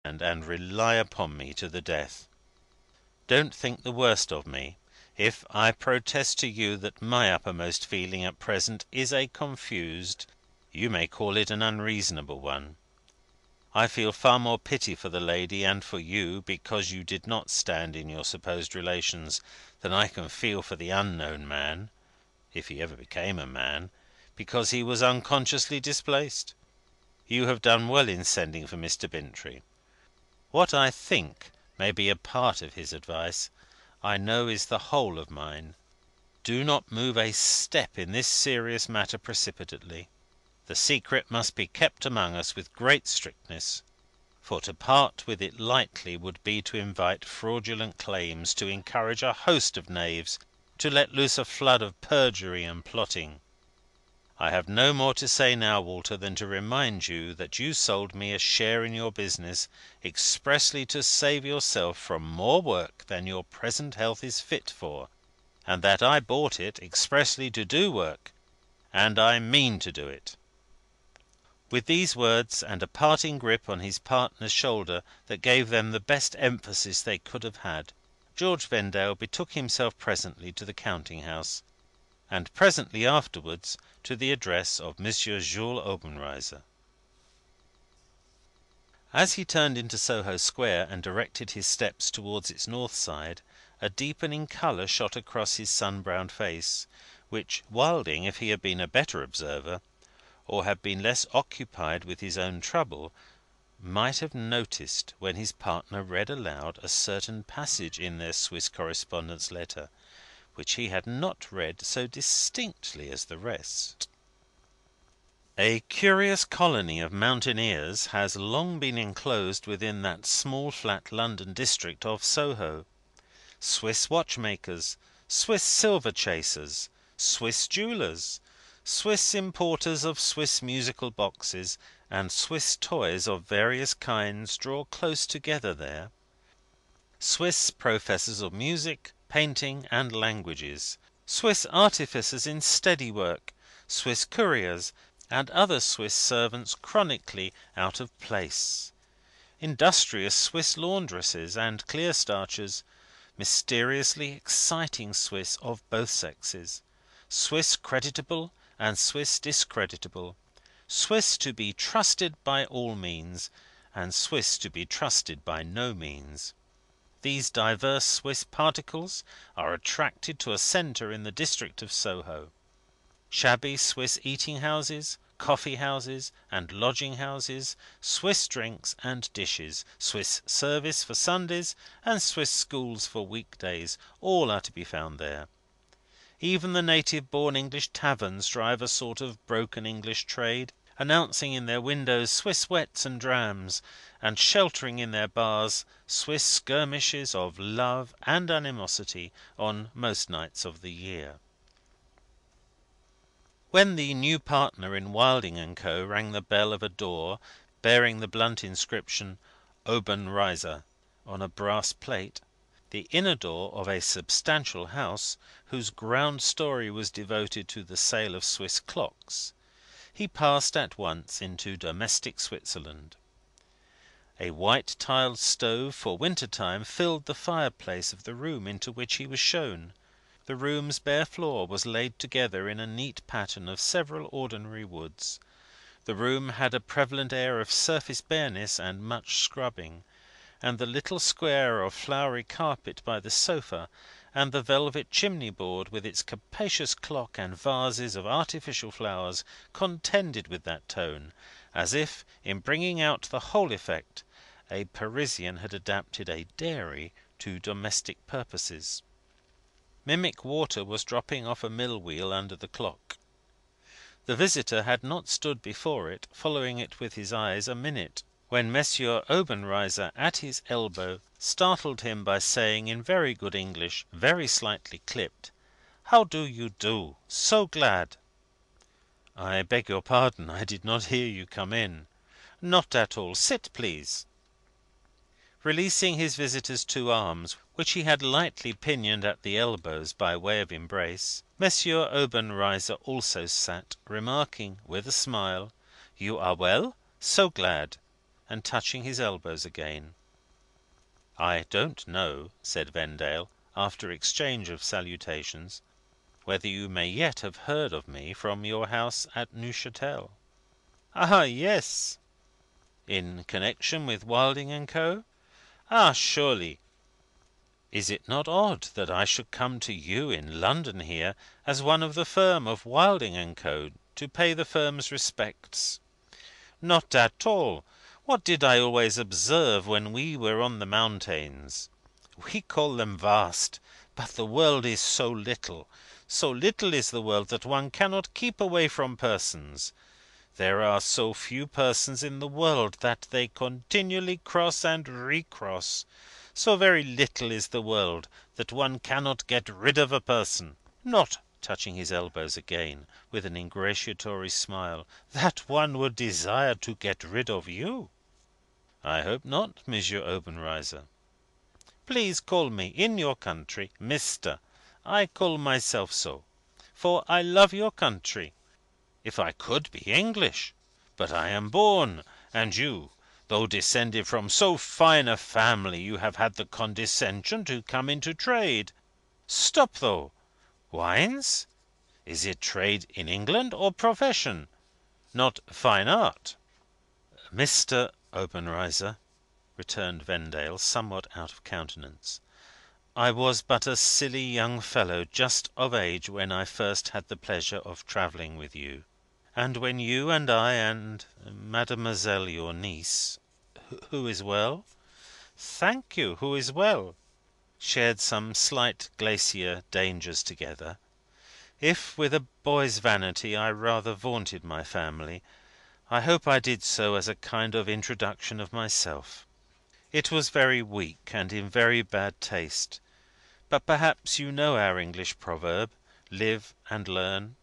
and rely upon me to the death. Don't think the worse of me, if I protest to you that my uppermost feeling at present is a confused, you may call it an unreasonable one. I feel far more pity for the lady, and for you, because you did not stand in your supposed relations, than I can feel for the unknown man if he ever became a man because he was unconsciously displaced. You have done well in sending for Mr. Bintrey. What I think may be a part of his advice, I know is the whole of mine. Do not move a step in this serious matter precipitately. The secret must be kept among us with great strictness, for to part with it lightly would be to invite fraudulent claims, to encourage a host of knaves, to let loose a flood of perjury and plotting. I have no more to say now, Walter, than to remind you that you sold me a share in your business expressly to save yourself from more work than your present health is fit for, and that I bought it expressly to do work, and I mean to do it." With these words, and a parting grip on his partner's shoulder that gave them the best emphasis they could have had, George Vendale betook himself presently to the counting house, and presently afterwards to the address of Monsieur Jules Obenreizer. As he turned into Soho Square, and directed his steps towards its north side, a deepening colour shot across his sun-browned face, which Wilding, if he had been a better observer, or had been less occupied with his own trouble, might have noticed when his partner read aloud a certain passage in their Swiss correspondent's letter, which he had not read so distinctly as the rest. A curious colony of mountaineers has long been enclosed within that small flat London district of Soho. Swiss watchmakers, Swiss silver chasers, Swiss jewellers, Swiss importers of Swiss musical boxes, and Swiss toys of various kinds draw close together there. Swiss professors of music, painting, and languages, Swiss artificers in steady work, Swiss couriers, and other Swiss servants chronically out of place, industrious Swiss laundresses and clear starchers, mysteriously exciting Swiss of both sexes, Swiss creditable and Swiss discreditable, Swiss to be trusted by all means, and Swiss to be trusted by no means. These diverse Swiss particles are attracted to a centre in the district of Soho. Shabby Swiss eating houses, coffee houses, and lodging houses, Swiss drinks and dishes, Swiss service for Sundays, and Swiss schools for weekdays, all are to be found there. Even the native-born English taverns drive a sort of broken English trade, announcing in their windows Swiss wets and drams, and sheltering in their bars Swiss skirmishes of love and animosity on most nights of the year. When the new partner in Wilding and Co. rang the bell of a door bearing the blunt inscription "Obenreizer" on a brass plate, the inner door of a substantial house, whose ground story was devoted to the sale of Swiss clocks, he passed at once into domestic Switzerland. A white-tiled stove for winter time filled the fireplace of the room into which he was shown. The room's bare floor was laid together in a neat pattern of several ordinary woods. The room had a prevalent air of surface bareness and much scrubbing, and the little square of flowery carpet by the sofa, and the velvet chimney-board with its capacious clock and vases of artificial flowers, contended with that tone, as if, in bringing out the whole effect, a Parisian had adapted a dairy to domestic purposes. Mimic water was dropping off a mill-wheel under the clock. The visitor had not stood before it, following it with his eyes, a minute, when Monsieur Obenreizer, at his elbow, startled him by saying, in very good English, very slightly clipped, "How do you do? So glad!" "I beg your pardon. I did not hear you come in." "Not at all. Sit, please." Releasing his visitor's two arms, which he had lightly pinioned at the elbows by way of embrace, Monsieur Obenreizer also sat, remarking, with a smile, "You are well? So glad! and touching his elbows again. "I don't know," said Vendale, after exchange of salutations, "whether you may yet have heard of me from your house at Neuchatel." "Ah, yes!" "In connexion with Wilding and Co.?" "Ah, surely! Is it not odd that I should come to you in London here, as one of the firm of Wilding and Co., to pay the firm's respects?" "Not at all. What did I always observe when we were on the mountains? We call them vast, but the world is so little. So little is the world, that one cannot keep away from persons. There are so few persons in the world, that they continually cross and recross. So very little is the world, that one cannot get rid of a person. Not," touching his elbows again, with an ingratiatory smile, "that one would desire to get rid of you." "I hope not, Monsieur Obenreizer." "Please call me, in your country, Mister. I call myself so, for I love your country. If I could be English! But I am born; and you, though descended from so fine a family, you have had the condescension to come into trade. Stop, though! Wines? Is it trade in England, or profession? Not fine art?" "Mr. Obenreizer," returned Vendale, somewhat out of countenance, "I was but a silly young fellow, just of age when I first had the pleasure of travelling with you, and when you and I and Mademoiselle your niece who is well?" "Thank you, who is well?" "Shared some slight glacier dangers together. If, with a boy's vanity, I rather vaunted my family, I hope I did so as a kind of introduction of myself. It was very weak, and in very bad taste. But perhaps you know our English proverb, 'Live and learn'?"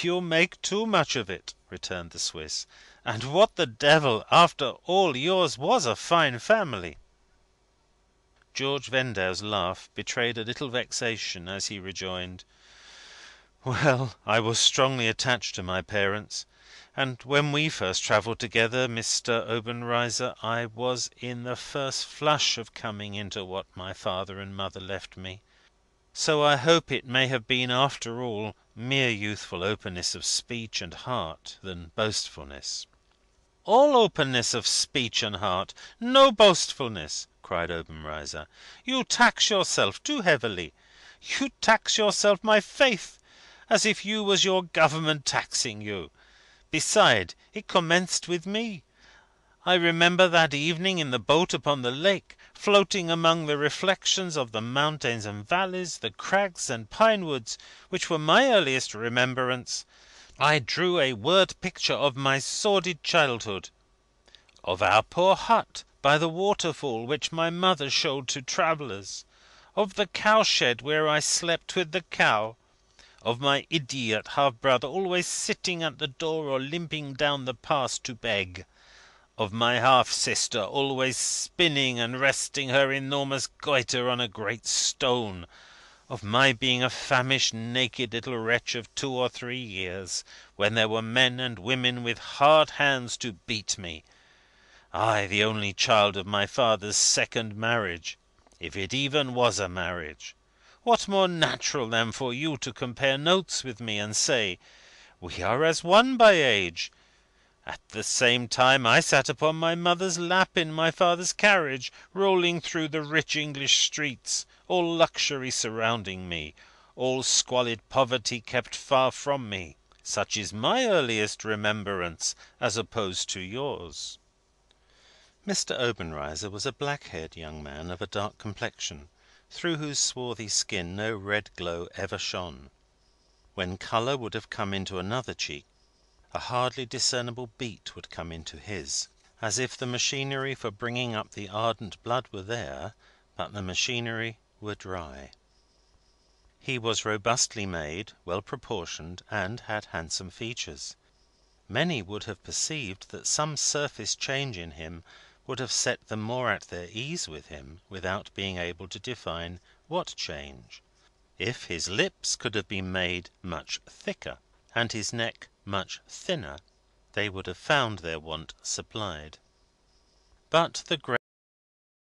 "You make too much of it," returned the Swiss. "And what the devil! After all, yours was a fine family." George Vendale's laugh betrayed a little vexation, as he rejoined: "Well, I was strongly attached to my parents; and when we first travelled together, Mr. Obenreizer, I was in the first flush of coming into what my father and mother left me. So I hope it may have been, after all, mere youthful openness of speech and heart, than boastfulness." "All openness of speech and heart; no boastfulness!" cried Obenreizer. "You tax yourself too heavily. You tax yourself, my faith, as if you was your Government taxing you. Beside, it commenced with me. I remember that evening in the boat upon the lake, floating among the reflections of the mountains and valleys, the crags and pine woods, which were my earliest remembrance. I drew a word picture of my sordid childhood; of our poor hut by the waterfall, which my mother showed to travellers; of the cowshed where I slept with the cow; of my idiot half brother always sitting at the door or limping down the path to beg; of my half sister always spinning and resting her enormous goitre on a great stone; of my being a famished naked little wretch of 2 or 3 years, when there were men and women with hard hands to beat me. I, the only child of my father's second marriage, if it even was a marriage. What more natural than for you to compare notes with me, and say, 'We are as one by age'? At the same time, I sat upon my mother's lap in my father's carriage, rolling through the rich English streets, all luxury surrounding me, all squalid poverty kept far from me. Such is my earliest remembrance, as opposed to yours." Mr. Obenreizer was a black haired young man of a dark complexion, through whose swarthy skin no red glow ever shone. When colour would have come into another cheek, a hardly discernible beat would come into his, as if the machinery for bringing up the ardent blood were there, but the machinery were dry. He was robustly made, well proportioned, and had handsome features. Many would have perceived that some surface change in him would have set them more at their ease with him, without being able to define what change. If his lips could have been made much thicker, and his neck much thinner, they would have found their want supplied. But the grey